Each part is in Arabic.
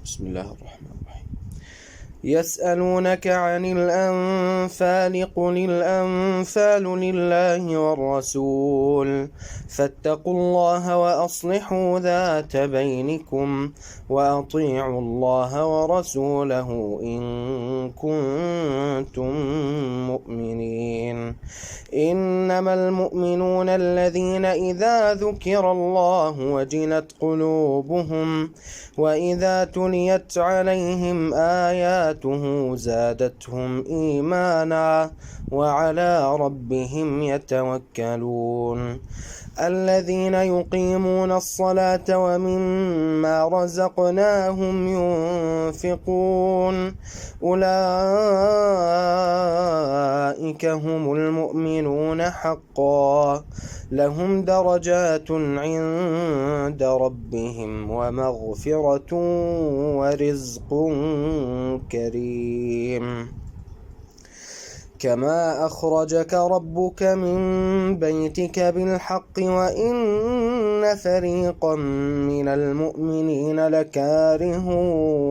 بسم الله الرحمن الرحيم. يسألونك عن الأنفال قل الأنفال لله والرسول فاتقوا الله وأصلحوا ذات بينكم وأطيعوا الله ورسوله إن كنتم مؤمنين. إنما المؤمنون الذين إذا ذكر الله وجلت قلوبهم وإذا تليت عليهم آياته زادتهم إيمانا وعلى ربهم يتوكلون. الذين يقيمون الصلاة ومما رزقناهم ينفقون أولئك هم المؤمنون حقا لهم درجات عند ربهم ومغفرة ورزق كريم. كما أخرجك ربك من بيتك بالحق وإن فريقا من المؤمنين لكارهون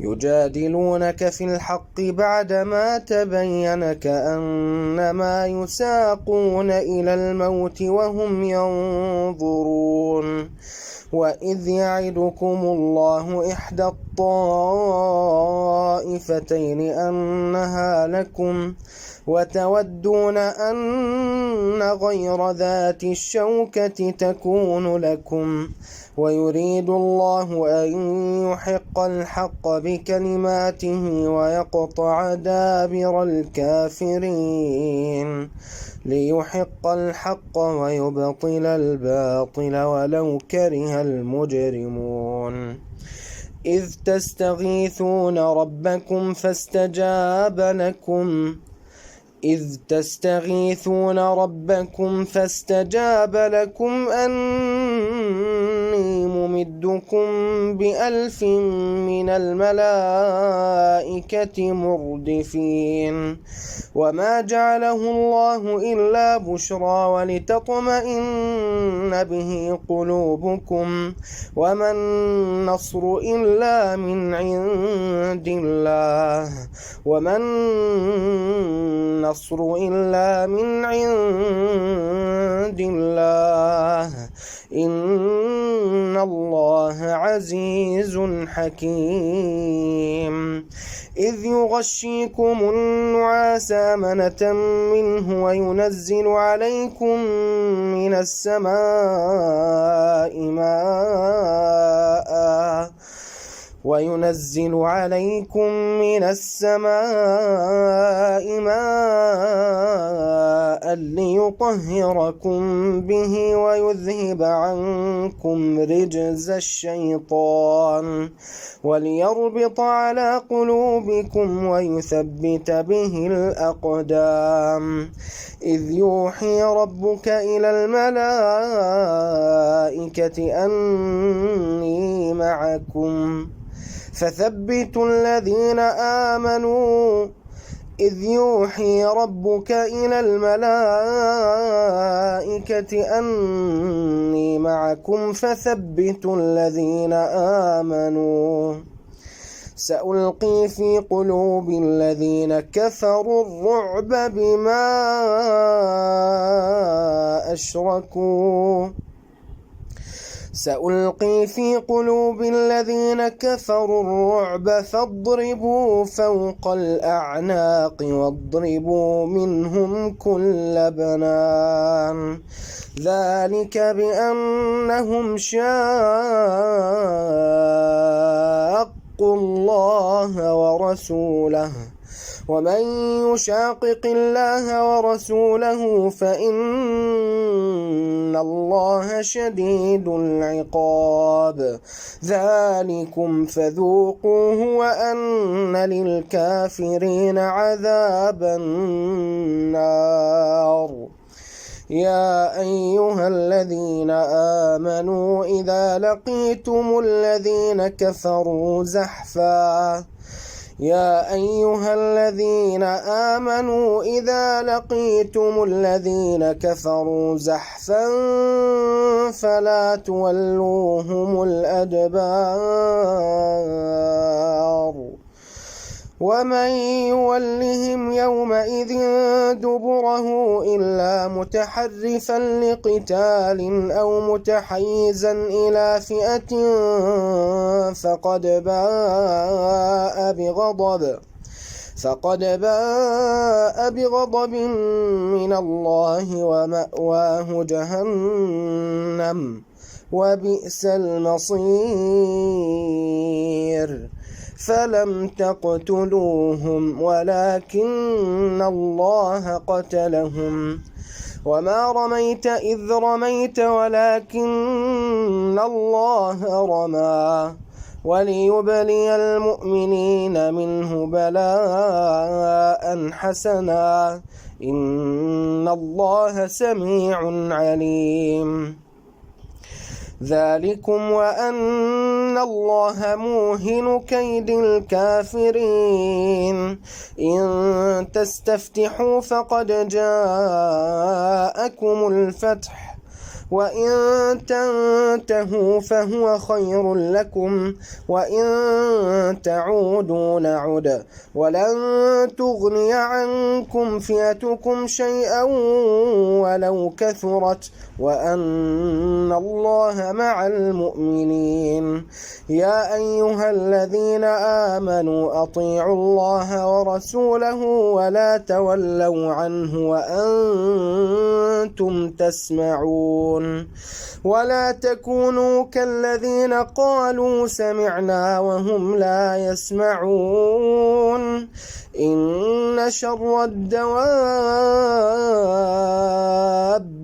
يجادلونك في الحق بعدما تبين كأنما يساقون إلى الموت وهم ينظرون. وإذ يعدكم الله إحدى الطائفتين أنها لكم وتودون أن غير ذات الشوكة تكون لكم ويريد الله أن يحق الحق بكلماته ويقطع دابر الكافرين ليحق الحق ويبطل الباطل ولو كره المجرمون. إذ تستغيثون ربكم فاستجاب لكم أني ممدكم ب1000 من الملائكة مردفين. وما جعله الله إلا بشرى ولتطمئن به قلوبكم وما النصر إلا من عند الله إن الله عزيز حكيم. إذ يغشيكم النعاس أمنة منه وينزل عليكم من السماء ماء ليطهركم به ويذهب عنكم رجز الشيطان وليربط على قلوبكم ويثبت به الأقدام. إذ يوحي ربك إلى الملائكة أني معكم فثبتوا الذين آمنوا سألقي في قلوب الذين كفروا الرعب فاضربوا فوق الأعناق واضربوا منهم كل بنان. ذلك بأنهم شاقوا الله ورسوله ومن يشاقق الله ورسوله فإن الله شديد العقاب. ذلكم فذوقوه وأن للكافرين عذاب النار. يا أيها الذين آمنوا إذا لقيتم الذين كفروا زحفا يا أيها الذين آمنوا إذا لقيتم الذين كفروا زحفا فلا تولوهم الأدبار ومن يولهم يومئذ دبره إلا متحرفا لقتال أو متحيزا إلى فئة فقد باء بغضب من الله ومأواه جهنم وبئس المصير فلم تقتلوهم ولكن الله قتلهم وما رميت إذ رميت ولكن الله رمى وليبلي المؤمنين منه بلاء حسنا إن الله سميع عليم ذلكم وأن الله موهن كيد الكافرين إن تستفتحوا فقد جاءكم الفتح وإن تنتهوا فهو خير لكم وإن تعودوا نعد ولن تغني عنكم فئتكم شيئا ولو كثرت وأن الله مع المؤمنين يا أيها الذين آمنوا أطيعوا الله ورسوله ولا تولوا عنه وأنتم تسمعون ولا تكونوا كالذين قالوا سمعنا وهم لا يسمعون إن شر الدواب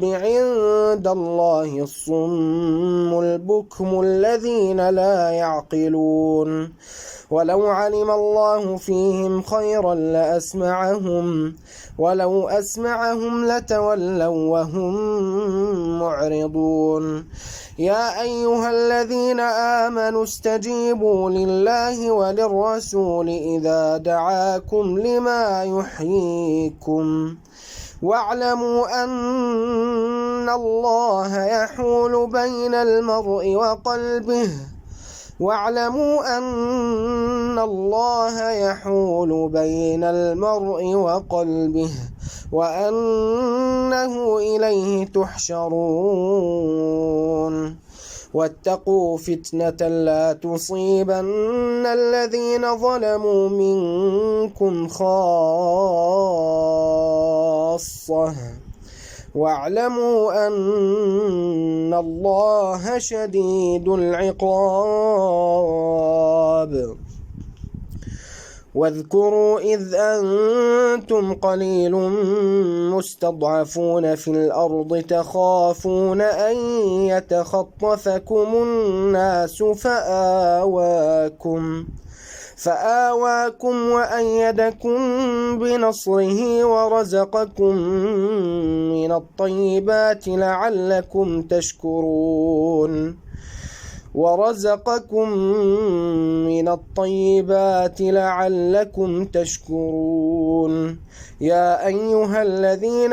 عند الله الصم البكم الذين لا يعقلون ولو علم الله فيهم خيرا لأسمعهم ولو أسمعهم لتولوا وهم معرضون يا أيها الذين آمنوا استجيبوا لله وللرسول إذا دعاكم لما يحييكم واعلموا أن الله يحول بين المرء وقلبه وأنه إليه تحشرون واتقوا فتنة لا تصيبن الذين ظلموا منكم خاصة واعلموا أن الله شديد العقاب واذكروا إذ أنتم قليل مستضعفون في الأرض تخافون أن يتخطفكم الناس فآواكم وأيدكم بنصره ورزقكم من الطيبات لعلكم تشكرون يا أيها الذين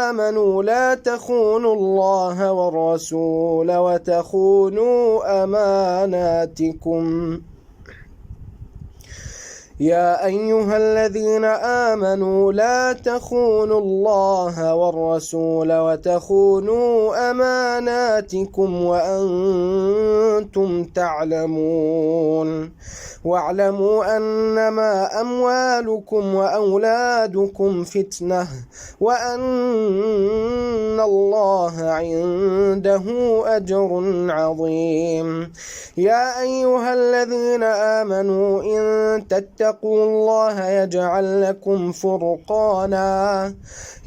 آمنوا لا تخونوا الله والرسول وتخونوا أماناتكم يا أيها الذين آمنوا لا تخونوا الله والرسول وتخونوا أماناتكم وأنتم تعلمون واعلموا أنما أموالكم وأولادكم فتنة وأن الله عنده أجر عظيم يا أيها الذين آمنوا إن تتقوا الله يجعل لكم فرقانا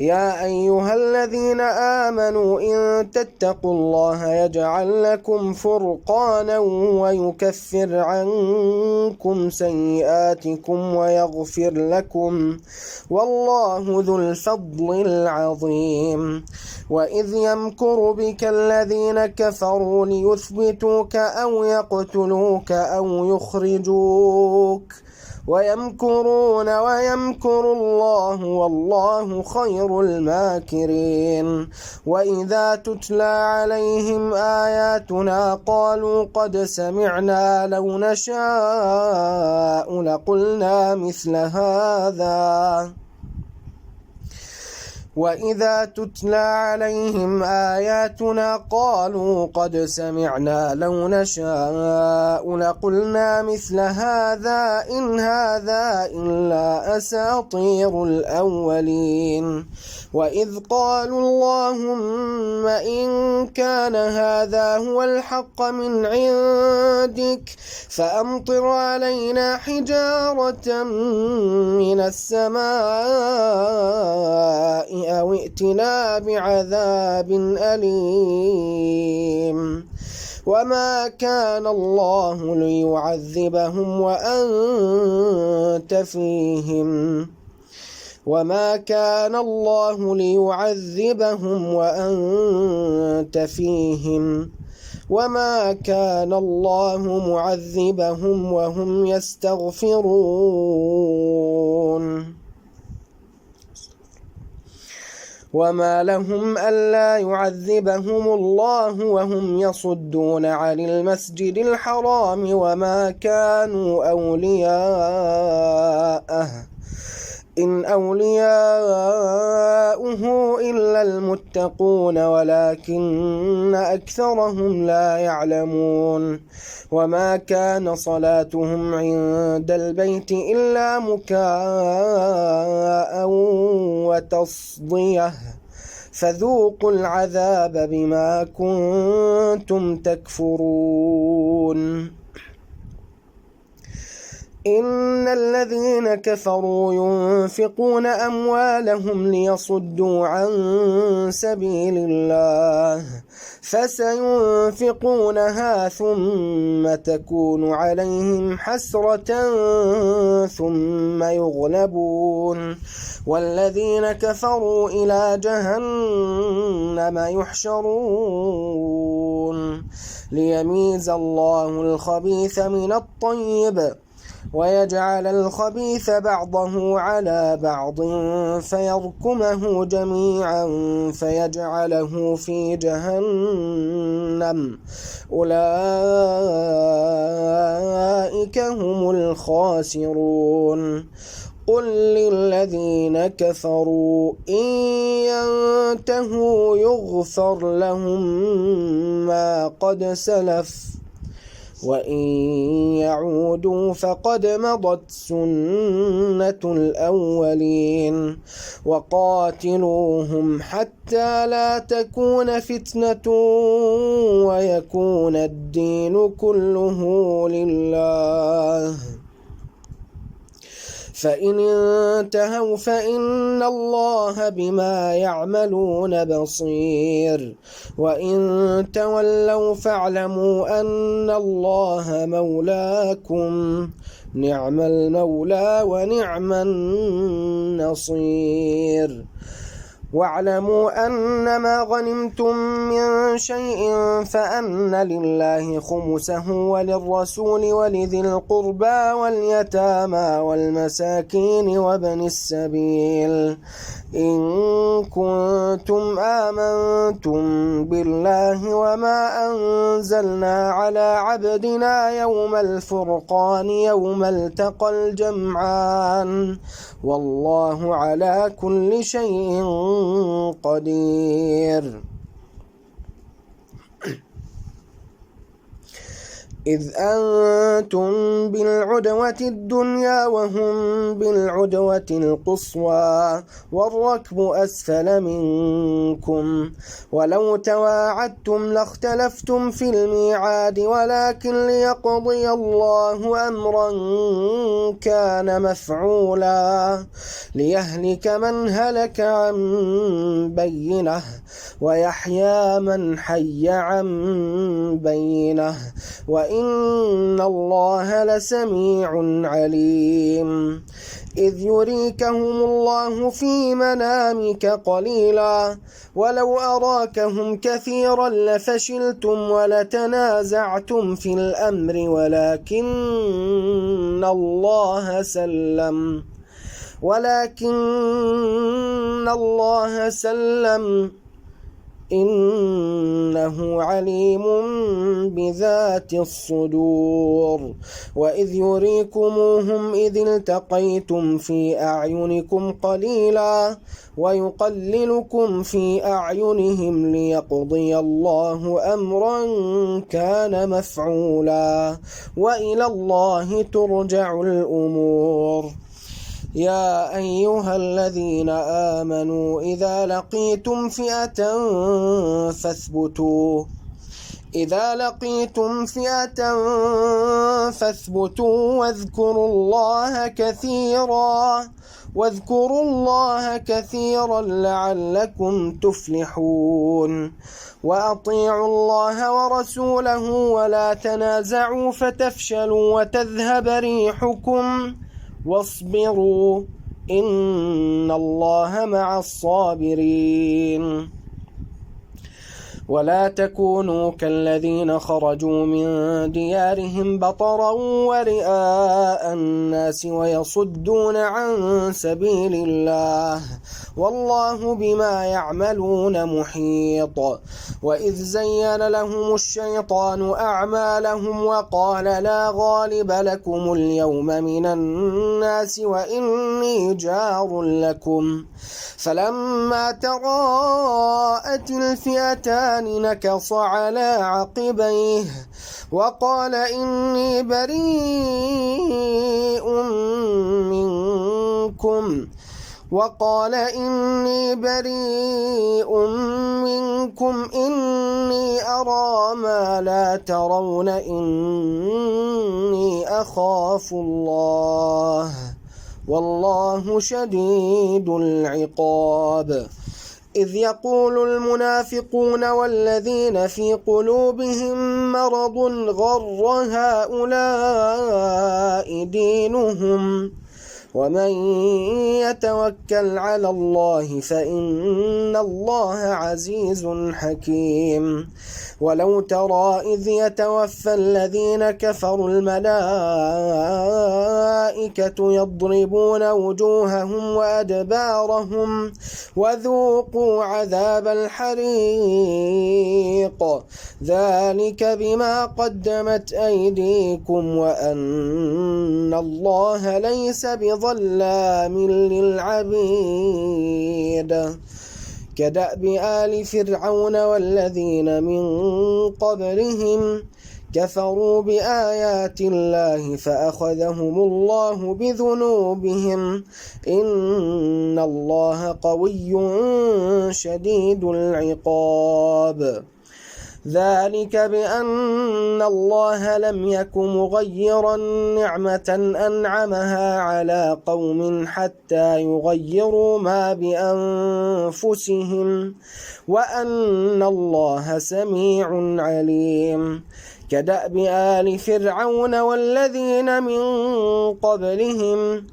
يا أيها الذين آمنوا إن تتقوا الله يجعل لكم فرقانا ويكفر عنكم سيئاتكم ويغفر لكم والله ذو الفضل العظيم وإذ يمكر بك الذين كفروا ليثبتوك أو يقتلوك أو يخرجوك ويمكرون ويمكر الله والله خير الماكرين. وإذا تتلى عليهم آياتنا قالوا قد سمعنا لو نشاء لقلنا مثل هذا. وإذا تتلى عليهم آياتنا قالوا قد سمعنا لو نشاء لقلنا مثل هذا إن هذا إلا أساطير الأولين. وإذ قالوا اللهم إن كان هذا هو الحق من عندك فأمطر علينا حجارة من السماء أو ائتنا بعذاب أليم. وما كان الله ليعذبهم وأنت فيهم وما كان الله ليعذبهم وأنت فيهم وما كان الله معذبهم وهم يستغفرون. وما لهم ألا يعذبهم الله وهم يصدون عن المسجد الحرام وما كانوا أولياءه إن أولياؤه إلا المتقون ولكن أكثرهم لا يعلمون. وما كان صلاتهم عند البيت إلا مكاء وتصدية فذوقوا العذاب بما كنتم تكفرون. إن الذين كفروا ينفقون أموالهم ليصدوا عن سبيل الله فسينفقونها ثم تكون عليهم حسرة ثم يغلبون والذين كفروا إلى جهنم يحشرون ليميز الله الخبيث من الطيب ويجعل الخبيث بعضه على بعض فيركمه جميعا فيجعله في جهنم أولئك هم الخاسرون. قل للذين كفروا إن ينتهوا يغفر لهم ما قد سلف وإن يعودوا فقد مضت سنة الأولين. وقاتلوهم حتى لا تكون فتنة ويكون الدين كله لله فإن انتهوا فإن الله بما يعملون بصير وإن تولوا فاعلموا أن الله مولاكم نعم المولى ونعم النصير. واعلموا أنما غنمتم من شيء فأن لله خمسه وللرسول ولذي القربى واليتامى والمساكين وابن السبيل إن كنتم آمنتم بالله وما أنزلنا على عبدنا يوم الفرقان يوم التقى الجمعان والله على كل شيء قدير. إذ أنتم بالعدوة الدنيا وهم بالعدوة القصوى والركب أسفل منكم ولو تواعدتم لاختلفتم في الميعاد ولكن ليقضي الله أمرا كان مفعولا ليهلك من هلك عن بينه ويحيى من حي عن بينه وإن الله لسميع عليم إذ يريكهم الله في منامك قليلا ولو أراكهم كثيرا لفشلتم ولتنازعتم في الأمر ولكن الله سلم إنه عليم بذات الصدور وإذ يريكموهم إذ التقيتم في أعينكم قليلا ويقللكم في أعينهم ليقضي الله أمرا كان مفعولا وإلى الله ترجع الأمور يا أيها الذين آمنوا إذا لقيتم فئة فاثبتوا واذكروا الله كثيرا لعلكم تفلحون وأطيعوا الله ورسوله ولا تنازعوا فتفشلوا وتذهب ريحكم واصبروا إن الله مع الصابرين ولا تكونوا كالذين خرجوا من ديارهم بطرا ورئاء الناس ويصدون عن سبيل الله والله بما يعملون محيط وإذ زين لهم الشيطان أعمالهم وقال لا غالب لكم اليوم من الناس وإني جار لكم فلما تراءت الفئتان نكص على عقبيه وقال إني بريء منكم إني أرى ما لا ترون إني أخاف الله والله شديد العقاب إذ يقول المنافقون والذين في قلوبهم مرض غر هؤلاء دينهم ومن يتوكل على الله فإن الله عزيز حكيم ولو ترى إذ يتوفى الذين كفروا الملائكة يضربون وجوههم وأدبارهم وذوقوا عذاب الحريق ذلك بما قدمت أيديكم وأن الله ليس بظلام للعبيد كدأب آل فرعون والذين من قبلهم كفروا بآيات الله فأخذهم الله بذنوبهم إن الله قوي شديد العقاب ذلك بأن الله لم يك مغيرا نعمة أنعمها على قوم حتى يغيروا ما بأنفسهم وأن الله سميع عليم كدأب آل فرعون والذين من قبلهم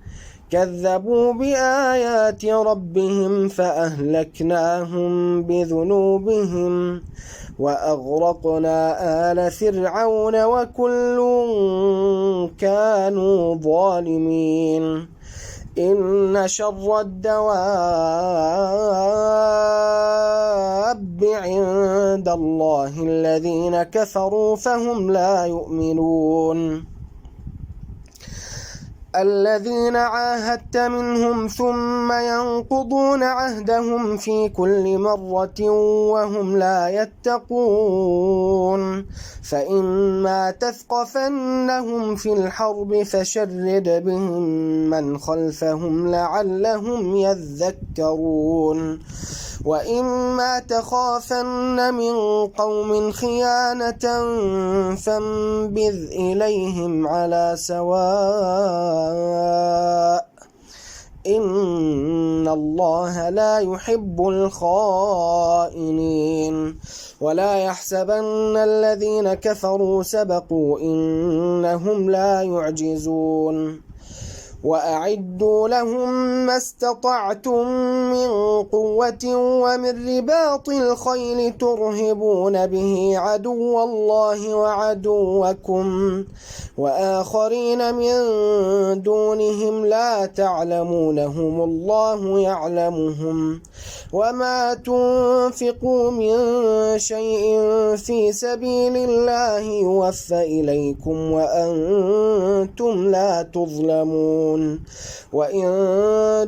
كذبوا بآيات ربهم فأهلكناهم بذنوبهم وأغرقنا آل فرعون وكل كانوا ظالمين إن شر الدواب عند الله الذين كفروا فهم لا يؤمنون الذين عاهدت منهم ثم ينقضون عهدهم في كل مرة وهم لا يتقون فإما تثقفنهم في الحرب فشرد بهم من خلفهم لعلهم يذكرون وإما تخافن من قوم خيانة فانبذ إليهم على سواء إن الله لا يحب الخائنين ولا يحسبن الذين كفروا سبقوا إنهم لا يعجزون وأعدوا لهم ما استطعتم من قوة ومن رباط الخيل ترهبون به عدو الله وعدوكم وآخرين من دونهم لا تعلمونهم الله يعلمهم وما تنفقوا من شيء في سبيل الله يوفى إليكم وأنتم لا تظلمون وإن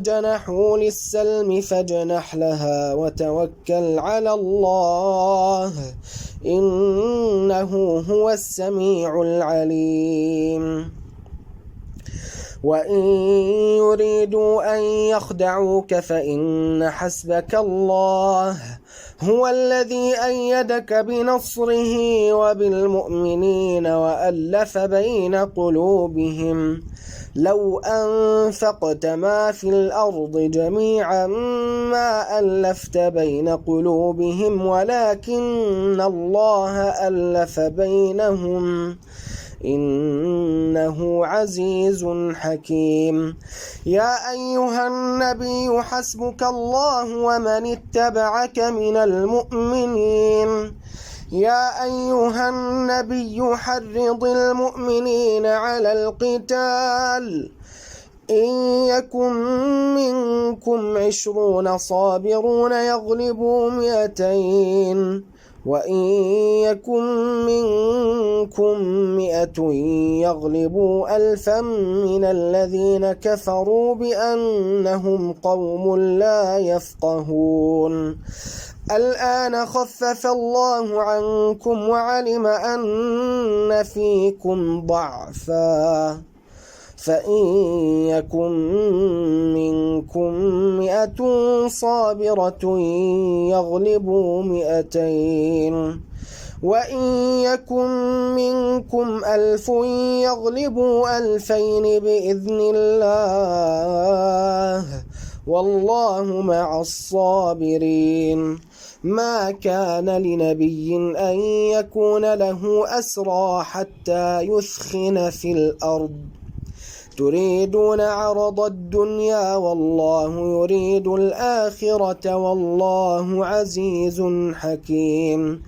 جنحوا للسلم فاجنح لها وتوكل على الله إنه هو السميع العليم وإن يريدوا أن يخدعوك فإن حسبك الله هو الذي أيدك بنصره وبالمؤمنين وألف بين قلوبهم لو أنفقت ما في الأرض جميعا ما ألفت بين قلوبهم ولكن الله ألف بينهم إنه عزيز حكيم يا أيها النبي حسبك الله ومن اتبعك من المؤمنين يا أيها النبي حرض المؤمنين على القتال إن يكن منكم 20 صابرون يغلبوا 200 وإن يكن منكم 100 يغلبوا 1000 من الذين كفروا بأنهم قوم لا يفقهون الآن خفف الله عنكم وعلم أن فيكم ضعفا فإن يكن منكم 100 صابرة يغلبوا 200 وإن يكن منكم 1000 يغلبوا 2000 بإذن الله والله مع الصابرين ما كان لنبي أن يكون له أسرى حتى يثخن في الأرض تريدون عرض الدنيا والله يريد الآخرة والله عزيز حكيم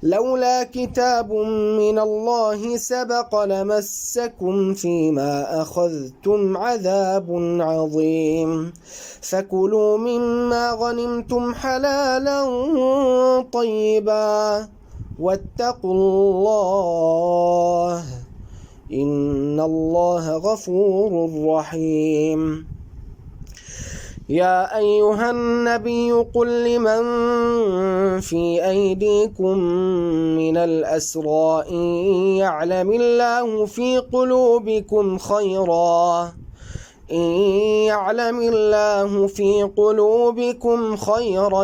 لولا كتاب من الله سبق لمسكم فيما أخذتم عذاب عظيم فكلوا مما غنمتم حلالا طيبا واتقوا الله إن الله غفور رحيم يا أيها النبي قل لمن في أيديكم من الأسرى إن يعلم الله في قلوبكم خيرا إن يعلم الله في قلوبكم خيرا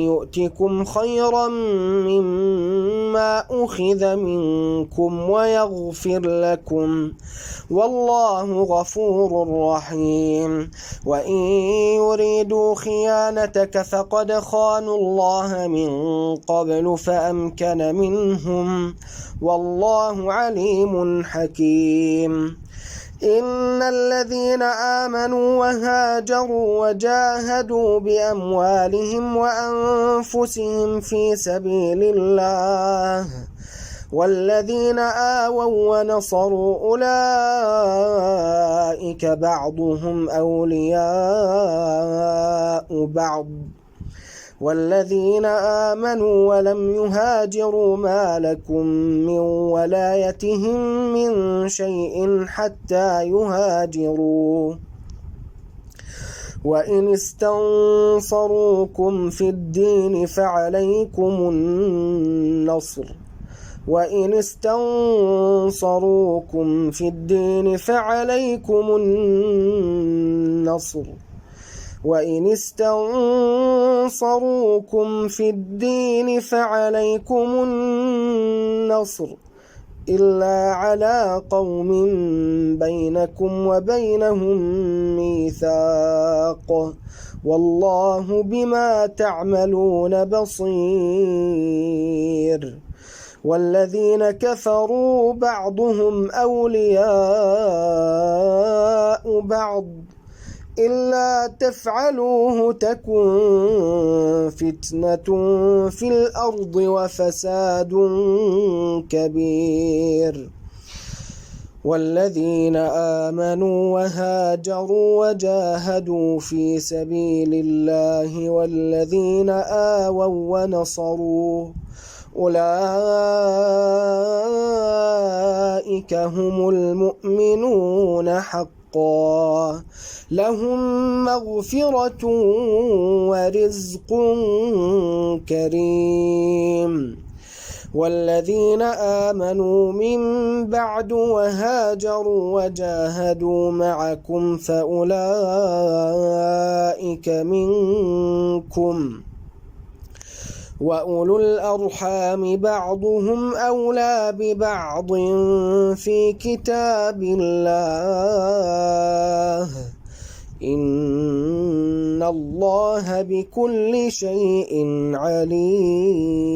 يؤتكم خيرا مما أخذ منكم ويغفر لكم والله غفور رحيم وإن يريدوا خيانتك فقد خانوا الله من قبل فأمكن منهم والله عليم حكيم إن الذين آمنوا وهاجروا وجاهدوا بأموالهم وأنفسهم في سبيل الله والذين آووا ونصروا أولئك بعضهم أولياء بعض والذين آمنوا ولم يهاجروا ما لكم من ولايتهم من شيء حتى يهاجروا وإن استنصروكم في الدين فعليكم النصر وإن استنصروكم في الدين فعليكم النصر وإن استنصروكم في الدين فعليكم النصر إلا على قوم بينكم وبينهم ميثاق والله بما تعملون بصير والذين كفروا بعضهم أولياء بعض إلا تفعلوه تكن فتنة في الأرض وفساد كبير والذين آمنوا وهاجروا وجاهدوا في سبيل الله والذين آووا ونصروا أولئك هم المؤمنون حقا لهم مغفرة ورزق كريم والذين آمنوا من بعد وهاجروا وجاهدوا معكم فأولئك منكم وأولو الأرحام بعضهم أولى ببعض في كتاب الله إن الله بكل شيء عليم